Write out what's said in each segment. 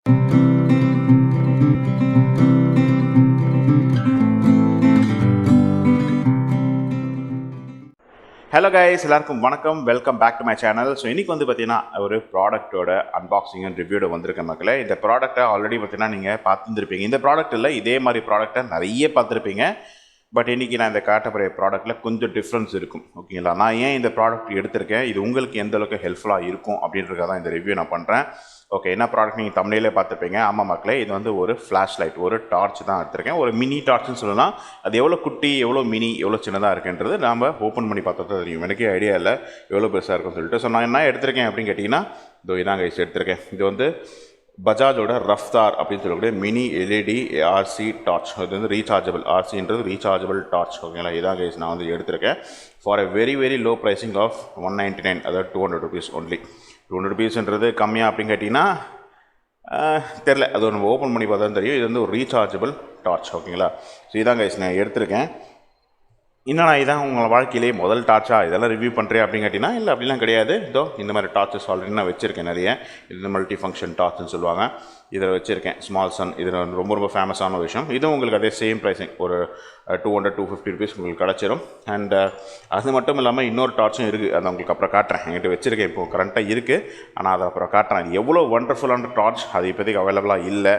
Hello guys, எல்லாருக்கும் வணக்கம். Welcome back to my channel. So இன்றைக்கி வந்து பார்த்தீங்கன்னா ஒரு ப்ராடக்ட்டோட அன்பாக்சிங் அண்ட் ரிவ்யூட வந்திருக்க மக்களே. இந்த ப்ராடக்ட்டை ஆல்ரெடி பார்த்தீங்கன்னா நீங்கள் பார்த்துருப்பீங்க. இந்த ப்ராடக்ட் இல்லை, இதே மாதிரி ப்ராடக்ட்டை நிறைய பார்த்துருப்பீங்க. பட் இன்றைக்கி நான் இந்த காட்டப்போகிற ப்ராடக்ட்டில் கொஞ்சம் டிஃப்ரென்ஸ் இருக்கும். ஓகேங்களா? நான் ஏன் இந்த ப்ராடக்ட் எடுத்திருக்கேன், இது உங்களுக்கு எந்த அளவுக்கு ஹெல்ப்ஃபுல்லாக இருக்கும் அப்படின்றத தான் இந்த ரிவ்யூ நான் பண்ணுறேன். ஓகே, என்ன ப்ராடக்ட் நீங்கள் தமிழிலே பார்த்துருப்பீங்க. ஆமாம் மக்களே, இது வந்து ஒரு ஃப்ளாஷ் லைட், ஒரு டார்ச் தான் எடுத்திருக்கேன். ஒரு மினி டார்ச்னு சொல்லலாம். அது எவ்வளோ குட்டி, எவ்வளோ மினி, எவ்வளோ சின்னதாக இருக்குன்றது நாம் ஓப்பன் பண்ணி பார்த்தா தான் தெரியும். எனக்கே ஐடியா இல்லை எவ்வளோ பெருசாக இருக்குன்னு சொல்லிட்டு. ஸோ நான் என்ன எடுத்திருக்கேன் அப்படின்னு கேட்டிங்கன்னா, இதோ இதான் கைஸ் எடுத்திருக்கேன். இது வந்து பஜாஜோட ரஃப்தார் அப்படின்னு சொல்லக்கூடிய மினி எல்இடி ஆர்சி டார்ச். இது வந்து ரீசார்ஜபிள், ஆர்சின்றது ரீசார்ஜபிள் டார்ச். ஓகேங்களா? இதான் கைஸ் நான் வந்து எடுத்திருக்கேன் for a very very low pricing of 199, அதாவது 200 rupees ஒன்லி. 200 rupeesன்றது கம்மியாக அப்படின்னு கேட்டிங்கன்னா தெரில, அது ஒன்று ஓப்பன் பண்ணி பார்த்தா தான் தெரியும். இது வந்து ஒரு ரீசார்ஜபிள் டார்ச். ஓகேங்களா? ஸோ இதான் கைஸ் நான் எடுத்திருக்கேன். என்னண்ணா இதான் உங்கள் வாழ்க்கையிலேயே முதல் டார்ச்சா, இதெல்லாம் ரிவ்யூ பண்ணுறேன் அப்படின்னு கேட்டிங்கன்னா, இல்லை அப்படிலாம் கிடையாது. இதோ இந்த மாதிரி டார்ச்சஸ் ஆல்ரெடி நான் வச்சுருக்கேன் நிறைய. இது மல்டி ஃபங்க்ஷன் டார்ச்னு சொல்லுவாங்க. இதில் வச்சுருக்கேன் ஸ்மால் சன். இது ரொம்ப ரொம்ப ஃபேமஸான விஷயம். இதுவும் உங்களுக்கு அதே சேம் ப்ரைஸிங், ஒரு 200-250 rupees உங்களுக்கு கிடச்சிரும். அண்ட் அது மட்டும் இல்லாமல் இன்னொரு டார்ச்சும் இருக்குது. அதை உங்களுக்கு அப்புறம் காட்டுறேன். என்கிட்ட வச்சுருக்கேன், இப்போது கரண்ட்டாக இருக்குது. ஆனால் அதை அப்புறம் காட்டுறேன். அது எவ்வளோ ஒண்டர்ஃபுல்லான டார்ச், அது இப்போதைக்கு அவைலபிளாக இல்லை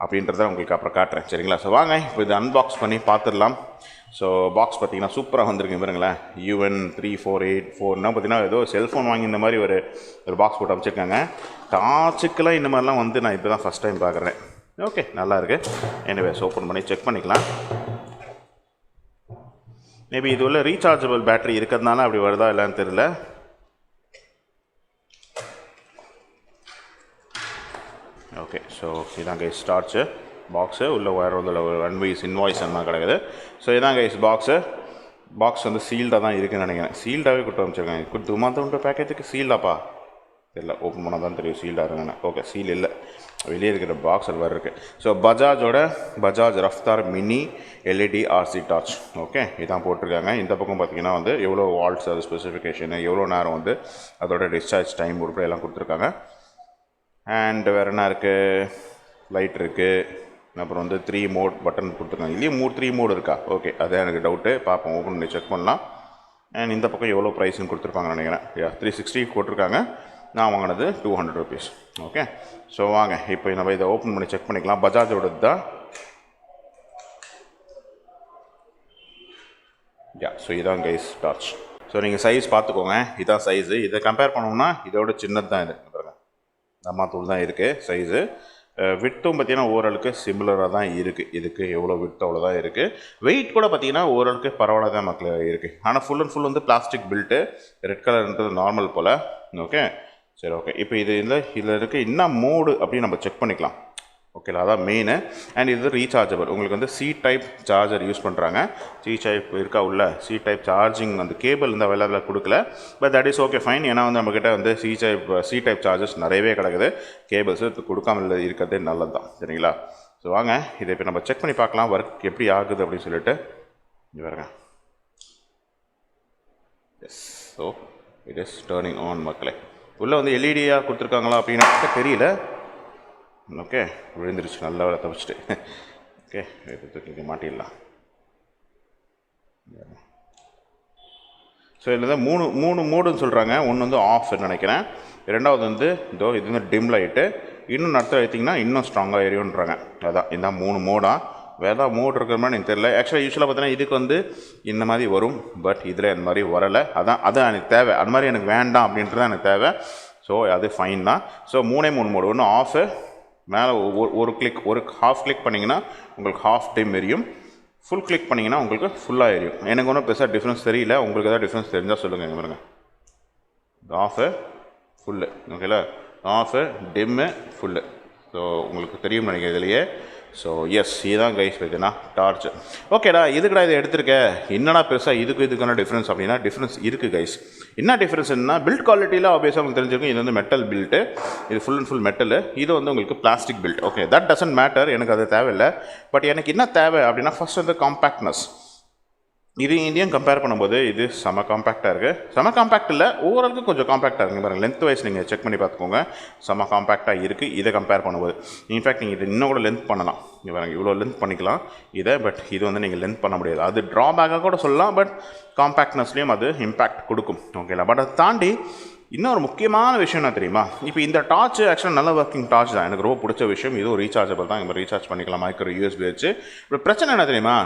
அப்படின்றத உங்களுக்கு அப்புறம் காட்டுறேன். சரிங்களா? ஸோ வாங்க இப்போ இது அன்பாக்ஸ் பண்ணி பார்த்துடலாம். ஸோ பாக்ஸ் பார்த்தீங்கன்னா சூப்பராக வந்திருக்கு பாருங்களேன். UN3484 பார்த்தீங்கன்னா ஏதோ செல்ஃபோன் வாங்கி இந்த மாதிரி ஒரு பாக்ஸ் போட்டு அமைச்சிருக்காங்க. டார்ச்சுக்கெல்லாம் இந்த மாதிரிலாம் வந்து நான் இப்போ தான் ஃபஸ்ட் டைம் பார்க்குறேன். ஓகே, நல்லா இருக்குது. எனிவேஸ் ஓப்பன் பண்ணி செக் பண்ணிக்கலாம். மேபி இது உள்ள ரீசார்ஜபிள் பேட்டரி இருக்கிறதுனால அப்படி வருதா இல்லைன்னு தெரியல. ஓகே, ஸோ இதான் கைஸ் டார்ச்சு பாக்ஸு. உள்ளே வேறு ஒரு ஒன்வைஸ் இன்வாய்ஸ் என்ன கிடக்குது. ஸோ இதான் கைஸ் பாக்ஸ் வந்து சீல்டாக தான் இருக்குதுன்னு நினைக்கிறேன். சீல்டாகவே கொடுத்து அமைச்சிருக்காங்க. கொடுத்து மாதம் பேக்கேஜுக்கு சீல்டாப்பா தெரியல. ஓப்பன் பண்ணால் தான் தெரியும் சீல்டாக இருக்குன்னு. ஓகே, சீல் இல்லை, வெளியே இருக்கிற பாக்ஸ் அது வேறு இருக்குது. So Bajaj Raftaar mini LED RC torch. Okay, இதான் போட்டிருக்காங்க. இந்த பக்கம் பார்த்தீங்கன்னா வந்து எவ்வளோ வால்ட்ஸ், அது ஸ்பெசிஃபிகேஷனு, எவ்வளோ நேரம் வந்து அதோட டிஸ்சார்ஜ் டைம் உட்பட எல்லாம் கொடுத்துருக்காங்க. அண்ட் வேறு என்ன இருக்குது, லைட் இருக்குது. அப்புறம் வந்து 3 மோட் பட்டன் கொடுத்துருக்காங்க. இல்லையே 3 மோடு இருக்கா? ஓகே, அதான் எனக்கு டவுட்டு. பார்ப்போம், ஓப்பன் பண்ணி செக் பண்ணலாம். அண்ட் இந்த பக்கம் எவ்வளோ ப்ரைஸ்ன்னு கொடுத்துருப்பாங்கன்னு நினைக்கிறேன். 360 போட்டிருக்காங்க. நான் வாங்கினது 200 rupees. ஓகே, ஸோ வாங்க இப்போ நம்ம இதை ஓப்பன் பண்ணி செக் பண்ணிக்கலாம். பஜாஜோடது தான். ஸோ இதான் கைஸ் டார்ச். ஸோ நீங்கள் சைஸ் பார்த்துக்கோங்க. இதான் சைஸு. இதை கம்பேர் பண்ணோம்னா இதோட சின்னது தான் இது. தம்மா தூள் தான் இருக்குது சைஸு. விட்டும் பார்த்தீங்கன்னா ஓரளவுக்கு சிமிலராக தான் இருக்குது. இதுக்கு எவ்வளோ விட்டு அவ்வளோ தான் இருக்குது. வெயிட் கூட பார்த்தீங்கன்னா ஓரளவுக்கு பரவாயில்ல தான் மக்கள் இருக்குது. ஆனால் ஃபுல் அண்ட் ஃபுல் வந்து பிளாஸ்டிக் பில்ட்டு. ரெட் கலர்ன்றது நார்மல் போல். ஓகே, சரி. ஓகே, இப்போ இதில் இருக்க என்ன மோடு அப்படின்னு நம்ம செக் பண்ணிக்கலாம். ஓகேங்களா? அதான் மெயின். அண்ட் இது ரீசார்ஜபிள். உங்களுக்கு வந்து சி டைப் சார்ஜர் யூஸ் பண்ணுறாங்க. சி டைப் இருக்கா உள்ள? சி டைப் சார்ஜிங் அந்த கேபிள் இந்த அவைலபிளாக கொடுக்கல. But that is okay, fine. ஏன்னா வந்து நம்மக்கிட்ட வந்து சி டைப் சார்ஜர்ஸ் நிறையவே கிடக்குது. கேபிள்ஸ் கொடுக்காமல் இருக்கிறதே நல்லது தான். சரிங்களா? ஸோ வாங்க இதை இப்போ நம்ம செக் பண்ணி பார்க்கலாம் ஒர்க் எப்படி ஆகுது அப்படின்னு சொல்லிட்டு. இது பாருங்க. Yes, so it is turning on மக்களே. உள்ளே வந்து எல்இடியாக கொடுத்துருக்காங்களா அப்படின்னு தெரியல. ஓகே, விழுந்துருச்சு. நல்லா வேலை தப்பிச்சிட்டு. ஓகே, தூக்கி மாட்டிடலாம். ஸோ இதில் தான் மூணு மோடுன்னு சொல்கிறாங்க. ஒன்று வந்து ஆஃப் நினைக்கிறேன். ரெண்டாவது வந்து இது வந்து டிம் லைட்டு. இன்னும் நடத்த வைத்திங்கன்னா இன்னும் ஸ்ட்ராங்காக எரியுன்றாங்க. அதான் இந்த 3 மோடாக. வேறு மோட் இருக்கிற மாதிரி எனக்கு தெரியல. ஆக்சுவலாக யூஸ்வலாக பார்த்தீங்கன்னா இதுக்கு வந்து இந்த மாதிரி வரும். பட் இதில் அந்த மாதிரி வரலை. அதான் எனக்கு தேவை. அது மாதிரி எனக்கு வேண்டாம் அப்படின்றது தான் எனக்கு தேவை. ஸோ அது ஃபைன் தான். So 3 mode. ஒன்று ஆஃபு, மேலே ஒரு ஹாஃப் கிளிக் பண்ணிங்கன்னா உங்களுக்கு ஹாஃப் டைம் எரியும். ஃபுல் கிளிக் பண்ணிங்கன்னா உங்களுக்கு ஃபுல்லாக எரியும். எனக்கு ஒன்றும் பெருசாக டிஃப்ரென்ஸ் தெரியல. உங்களுக்கு எதாவது டிஃப்ரென்ஸ் தெரிஞ்சால் சொல்லுங்கள். எங்கே பாருங்க, ஆஃபு ஃபுல்லு. ஓகேங்களா? Off, dim, full. ஸோ உங்களுக்கு தெரியும் நினைக்கிறேன் இதுலையே. ஸோ எஸ், இதுதான் கைஸ் பார்த்தீங்கன்னா டார்ச். ஓகேடா, இதுக்கடா இதை எடுத்திருக்க, என்னடா பெருசாக இதுக்கான டிஃப்ரென்ஸ் அப்படின்னா டிஃப்ரென்ஸ் இருக்குது கைஸ். என்ன டிஃப்ரென்ஸ்னா பில்ட் குவாலிட்டியில் ஆப்வியஸாக உங்களுக்கு தெரிஞ்சிருக்கும். இது வந்து மெட்டல் பில்ட்டு. இது ஃபுல் அண்ட் ஃபுல் மெட்டலு. இது வந்து உங்களுக்கு plastic build. Okay, that doesn't matter. எனக்கு அது தேவையில்லை. பட் எனக்கு என்ன தேவை அப்படின்னா ஃபஸ்ட் வந்து காம்பேக்ட்னஸ். இது இந்தியன் கம்பேர் பண்ணும்போது இது செம காம்பேக்டாக இருக்குது. செம காம்பேக்ட் இல்லை, ஓரளவுக்கு கொஞ்சம் காம்பேக்டாக இருக்குங்க பாருங்கள். லென்த் வைஸ் நீங்கள் செக் பண்ணி பார்த்துக்கோங்க, செம காம்பேக்டாக இருக்குது இதை கம்பேர் பண்ணும்போது. இன்ஃபேக்ட் நீங்கள் இது இன்னும் கூட லென்த் பண்ணலாம், இங்கே பாருங்கள் இவ்வளோ லென்த் பண்ணிக்கலாம் இதை. பட் இது வந்து நீங்கள் லென்த் பண்ண முடியாது, அது ட்ராபேக்காக கூட சொல்லலாம். பட் காம்பேக்ட்னஸ்லேயும் அது இம்பேக்ட் கொடுக்கும், ஓகேங்களா. பட் அதை தாண்டி இன்னொரு முக்கியமான விஷயம் என்ன தெரியுமா, இப்போ இந்த டார்ச் ஆக்சுவலாக நல்ல ஒர்க்கிங் டார்ச் தான், எனக்கு ரொம்ப பிடிச்ச விஷயம். இதுவும் ரீசார்ஜபிள் தான், இங்கே ரீசார்ஜ் பண்ணிக்கலாம் மைக்ரோ யூஎஸ்பி வச்சு. இப்போ பிரச்சனை என்ன தெரியுமா,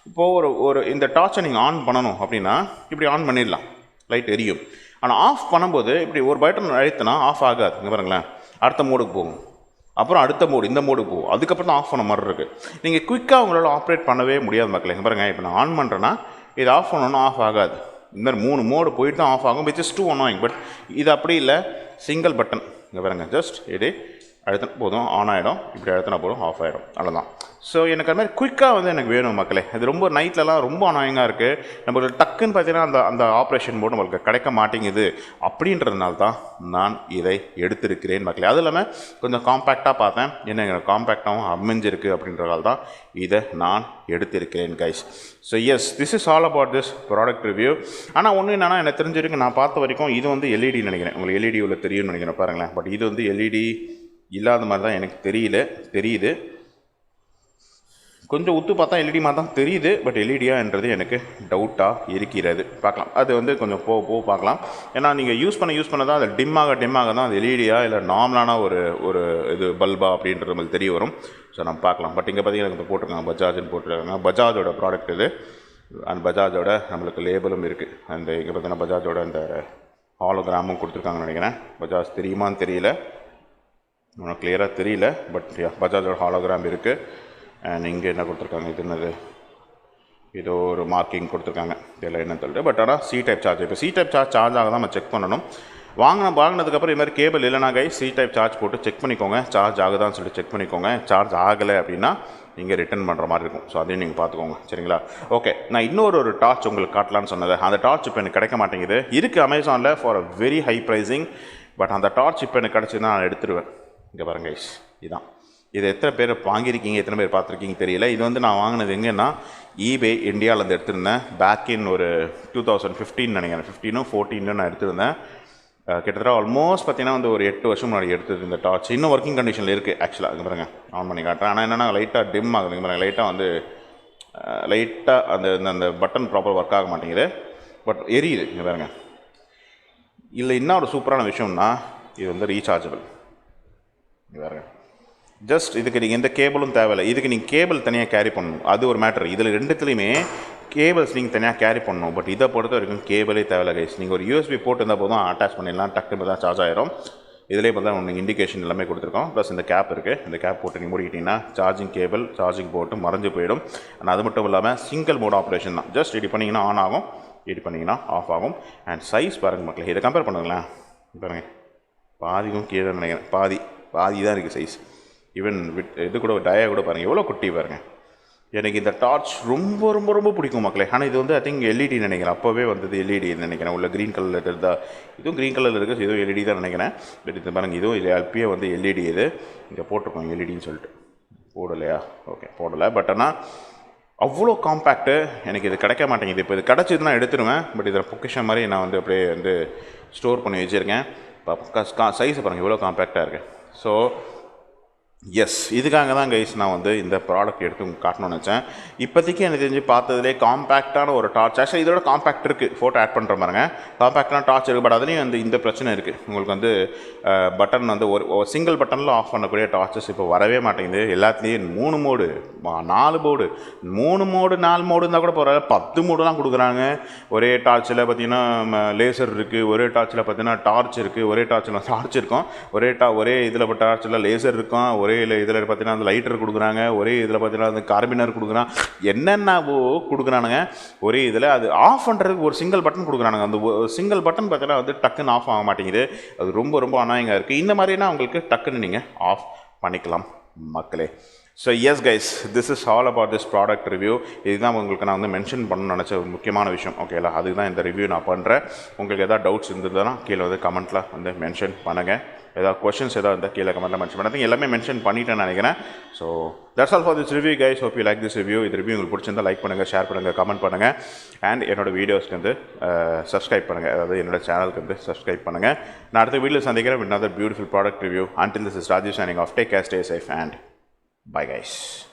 இப்போது ஒரு இந்த டார்ச்சை நீங்கள் ஆன் பண்ணணும் அப்படின்னா இப்படி ஆன் பண்ணிடலாம், லைட் எரியும். ஆனால் ஆஃப் பண்ணும்போது இப்படி ஒரு பட்டன் அழுத்தினா ஆஃப் ஆகாது. இங்கே பாருங்களேன், அடுத்த மோடுக்கு போகும், அப்புறம் அடுத்த மோடு இந்த மோடுக்கு போகும், அதுக்கப்புறம் தான் ஆஃப் பண்ண மாதிரி இருக்குது. நீங்கள் குயிக்காக உங்களால் ஆப்ரேட் பண்ணவே முடியாது மக்களே. இங்கே பாருங்கள், இப்போ நான் ஆன் பண்ணுறேன்னா இது ஆஃப் பண்ணணும்னா ஆஃப் ஆகாது. இந்த மாதிரி 3 மோடு போயிட்டு தான் ஆஃப் ஆகும், which is too annoying. But இது அப்படி இல்லை, சிங்கிள் பட்டன். இங்கே பாருங்க, ஜஸ்ட் இது அழுத்தினா போதும் ஆன் ஆகிடும், இப்படி அழுத்தினா போதும் ஆஃப் ஆகிடும், அவ்வளோதான். ஸோ எனக்கு அது மாதிரி குயிக்காக வந்து எனக்கு வேணும் மக்களே. இது ரொம்ப நைட்லலாம் ரொம்ப அனாயிங்காக இருக்குது, நம்மளுக்கு டக்குன்னு பார்த்தீங்கன்னா அந்த ஆப்ரேஷன் போர்டு நம்மளுக்கு கிடைக்க மாட்டேங்குது. அப்படின்றதுனால தான் நான் இதை எடுத்திருக்கிறேன் மக்களே. அதுவும் இல்லாமல் கொஞ்சம் காம்பேக்டாக பார்த்தேன், என்ன எனக்கு காம்பேக்டாகவும் அமைஞ்சிருக்கு அப்படின்றதால தான் இதை நான் எடுத்திருக்கிறேன் guys. So yes, this is all about this product review. ஆனால் ஒன்று என்னென்னா, எனக்கு தெரிஞ்சிருக்கு, நான் பார்த்த வரைக்கும் இது வந்து எல்இடி நினைக்கிறேன், உங்களுக்கு எல்இடி உள்ள தெரியும்னு நினைக்கிறேன் பாருங்களேன். பட் இது வந்து எல்இடி இல்லாத மாதிரி தான் எனக்கு தெரியுது. கொஞ்சம் உத்து பார்த்தா எல்இடி மாதிரி தான் தெரியுது, பட் எல்இடியான்றது எனக்கு டவுட்டாக இருக்கிறது. பார்க்கலாம், அது வந்து கொஞ்சம் போக பார்க்கலாம். ஏன்னா நீங்கள் யூஸ் பண்ண தான் அது டிம்மாக தான் அது எல்இடியா இல்லை நார்மலான ஒரு இது பல்பா அப்படின்றது நம்மளுக்கு தெரிய வரும். ஸோ நம்ம பார்க்கலாம். பட் இங்கே பார்த்தீங்கன்னா எனக்கு போட்டிருக்காங்க பஜாஜ்னு போட்டிருக்காங்க, பஜாஜோட ப்ராடக்ட் இது. அண்ட் பஜாஜோட நம்மளுக்கு லேபிளும் இருக்குது. அண்ட் இங்கே பார்த்தீங்கன்னா பஜாஜோட அந்த ஹாலோகிராமும் கொடுத்துருக்காங்கன்னு நினைக்கிறேன். பஜாஜ் தெரியுமான்னு தெரியல, உனக்கு கிளியராக தெரியல. பட் பஜாஜோட ஹாலோகிராம் இருக்குது. அண்ட் இங்கே என்ன கொடுத்துருக்காங்க, இது என்னது, ஏதோ ஒரு மார்க்கிங் கொடுத்துருக்காங்க, இதெல்லாம் என்னன்னு சொல்லிட்டு. பட் ஆனால் சி டைப் சார்ஜ், இப்போ சி டைப் சார்ஜ் ஆக தான் நம்ம செக் பண்ணணும். வாங்கினதுக்கப்புறம் இது மாதிரி கேபிள் இல்லைனா சி டைப் சார்ஜ் போட்டு செக் பண்ணிக்கோங்க, சார்ஜ் ஆகுதான்னு சொல்லிட்டு செக் பண்ணிக்கோங்க. சார்ஜ் ஆகலை அப்படின்னா நீங்கள் ரிட்டர்ன் பண்ணுற மாதிரி இருக்கும். ஸோ அதையும் நீங்கள் பார்த்துக்கோங்க, சரிங்களா. ஓகே, நான் இன்னொரு டார்ச் உங்களுக்கு காட்டலான்னு சொன்னது, அந்த டார்ச் இப்போ எனக்கு கிடைக்க மாட்டேங்குது. இருக்குது அமேசானில் for a very high pricing. But அந்த டார்ச் இப்போ எனக்கு கிடச்சிதுன்னா நான் எடுத்துருவேன். இங்கே பாருங்க கைஸ், இதுதான். இது எத்தனை பேர் வாங்கியிருக்கீங்க, எத்தனை பேர் பார்த்துருக்கீங்க தெரியல. இது வந்து நான் வாங்கினது எங்கன்னா ஈபே இந்தியாவிலேருந்து எடுத்திருந்தேன். பேக் இன் ஒரு 2015 நினைக்கிறேன், 15-14 நான் எடுத்திருந்தேன். கிட்டத்தட்ட ஆல்மோஸ்ட் பார்த்தீங்கன்னா வந்து ஒரு 8 வருஷம் முன்னாடி எடுத்தது இந்த டார்ச். இன்னும் ஒர்க்கிங் கண்டிஷனில் இருக்குது ஆக்சுவலாக. இங்கே பாருங்க, ஆன் பண்ணி காட்டுறேன். ஆனால் என்னென்னா லைட்டாக டிம் ஆகுது. இங்கே பாருங்க, லைட்டாக அந்த பட்டன் ப்ராப்பர் ஒர்க் ஆக மாட்டேங்குது, பட் எரியுது. இங்கே பாருங்க. இல்லை இன்னும் ஒரு சூப்பரான விஷயம்னா, இது வந்து ரீசார்ஜபிள். இங்கே பாருங்க, ஜஸ்ட் இதுக்கு நீங்கள் எந்த கேபிளும் தேவையில்லை. இதுக்கு நீங்கள் கேபிள் தனியாக கேரி பண்ணணும், அது ஒரு மேட்ரு. இதில் ரெண்டுத்துலேயுமே கேபிள்ஸ் நீங்கள் தனியாக கேரி பண்ணணும். பட் இதை பொறுத்த வரைக்கும் கேபிளே தேவையில்லை கைஸ். நீங்கள் ஒரு யூஎஸ்பி போட்டு இருந்தால் போதும், அட்டாச் பண்ணிடலாம், டக்குன்னு தான் சார்ஜ் ஆகிரும். இதிலே பார்த்தா உங்களுக்கு இண்டிகேஷன் எல்லாமே கொடுத்துருக்கோம். ப்ளஸ் இந்த கேப் இருக்குது, இந்த கேப் போட்டு நீங்கள் மூடிக்கிட்டிங்கன்னா சார்ஜிங் கேபிள் சார்ஜிங் போட்டு மறைஞ்சு போயிடும். ஆனால் அது மட்டும் இல்லாமல் சிங்கிள் மோட் ஆப்ரேஷன் தான். ஜஸ்ட் இப்படி பண்ணிங்கன்னா ஆன் ஆகும், இப்படி பண்ணிங்கன்னா ஆஃப் ஆகும். அண்ட் சைஸ் பாருங்கள் மக்களே, இதை கம்பேர் பண்ணுங்களேன். பாருங்கள், பாதிக்கும் கீழே நினைக்கிறேன், பாதி தான் இருக்குது சைஸ். ஈவன் இது கூட டயா கூட பாருங்கள் எவ்வளோ குட்டி பாருங்கள். எனக்கு இந்த டார்ச் ரொம்ப ரொம்ப ரொம்ப பிடிக்கும் மக்களே. ஆனால் இது வந்து ஐ திங்க் எல்இடி நினைக்கிறேன், அப்போவே வந்தது எல்இடி நினைக்கிறேன். உள்ள க்ரீன் கலரில் இருக்கிறதா, இதுவும் க்ரீன் கலரில் இருக்குது, இதுவும் எல்இடி தான் நினைக்கிறேன். பட் இது பாருங்கள், இதுவும் இது அப்பயே வந்து எல்இடி. இது இங்கே போட்டிருக்கோம் எல்இடின்னு சொல்லிட்டு, போடலையா? ஓகே, போடலை. பட் ஆனால் அவ்வளோ காம்பேக்ட்டு, எனக்கு இது கிடைக்க மாட்டேங்குது. இப்போ இது கிடச்சிதுன்னா எடுத்துருவேன். பட் இதில் பொக்கிஷன் மாதிரி நான் வந்து அப்படியே வந்து ஸ்டோர் பண்ணி வச்சுருக்கேன். இப்போ சைஸ் பாருங்கள் எவ்வளோ காம்பேக்டாக இருக்குது. ஸோ எஸ், இதுக்காக தான் கைஸ் நான் வந்து இந்த ப்ராடக்ட் எடுத்து உங்களுக்கு காட்டணும்னு நினச்சேன். இப்போதைக்கு எனக்கு தெரிஞ்சு பார்த்ததுலேயே காம்பேக்டான ஒரு டார்ச். ஆக்சுவலி இதோட காம்பேக்ட் இருக்குது, ஃபோட்டோ ஆட் பண்ணுற பாருங்க, காம்பேக்டான டார்ச் இருக்குது. பட் அதுலேயும் வந்து இந்த பிரச்சனை இருக்குது, உங்களுக்கு வந்து பட்டன் வந்து ஒரு சிங்கிள் பட்டனில் ஆஃப் பண்ணக்கூடிய டார்ச்சஸ் இப்போ வரவே மாட்டேங்குது. எல்லாத்துலேயும் 3 மோடு 4 மோடு 3 மோடு 4 மோடு இருந்தால் கூட போகிற 10 மோடுலாம் கொடுக்குறாங்க. ஒரே டார்ச்சில் பார்த்தீங்கன்னா லேசர் இருக்குது, ஒரே டார்ச்சில் பார்த்தீங்கன்னா டார்ச் இருக்குது, ஒரே டார்ச்சில் டார்ச் இருக்கும், ஒரே இதில் டார்ச்சில் லேசர் இருக்கும், ஒரே இதில் பார்த்தீங்கன்னா அந்த லைட்டர் கொடுக்குறாங்க, ஒரே இதில் பார்த்தீங்கன்னா அந்த கார்பினர் கொடுக்குறான், என்னென்னவோ கொடுக்குறானுங்க. ஒரே இதில் அது ஆஃப் பண்ணுறதுக்கு ஒரு சிங்கிள் பட்டன் கொடுக்குறானுங்க. அந்த சிங்கிள் பட்டன் பார்த்தீங்கன்னா வந்து டக்குன்னு ஆஃப் ஆக மாட்டேங்குது. அது ரொம்ப ரொம்ப அநாயகமாக இருக்குது. இந்த மாதிரினா உங்களுக்கு டக்குன்னு நீங்கள் ஆஃப் பண்ணிக்கலாம் மக்களே. So S guys, this is all about this product review. இதுதான் உங்களுக்கு நான் வந்து மென்ஷன் பண்ணணும்னு நினச்ச ஒரு முக்கியமான விஷயம். ஓகேலா, அதுதான் இந்த ரிவ்யூ நான் பண்ணுறேன். உங்களுக்கு எதாவது டவுட்ஸ் இருந்ததுன்னா கீழே வந்து கமெண்ட்டில் வந்து மென்ஷன் பண்ணுங்கள். ஏதாவது கொஷின்ஸ் ஏதாவது இருந்தால் கீழே கமெண்ட்டில் மென்ஷன் பண்ணி எல்லாமே மென்ஷன் பண்ணிட்டேன்னு நினைக்கிறேன். So that's all for this review guys. Hope you like this review. இது ரிவ்யூ உங்களுக்கு பிடிச்சிருந்தா லைக் பண்ணுங்கள், ஷேர் பண்ணுங்கள், கமெண்ட் பண்ணுங்கள். அண்ட் என்னோடய வீடியோஸ்க்கு வந்து சப்ஸ்கிரைப் பண்ணுங்கள், அதாவது என்னோடய சேனலுக்கு வந்து சப்ஸ்கிரைப் பண்ணுங்கள். நான் அடுத்த வீடியோ சந்திக்கிறேன். another beautiful product review. Until this is Rajesh signing off. Take care, stay safe and bye guys.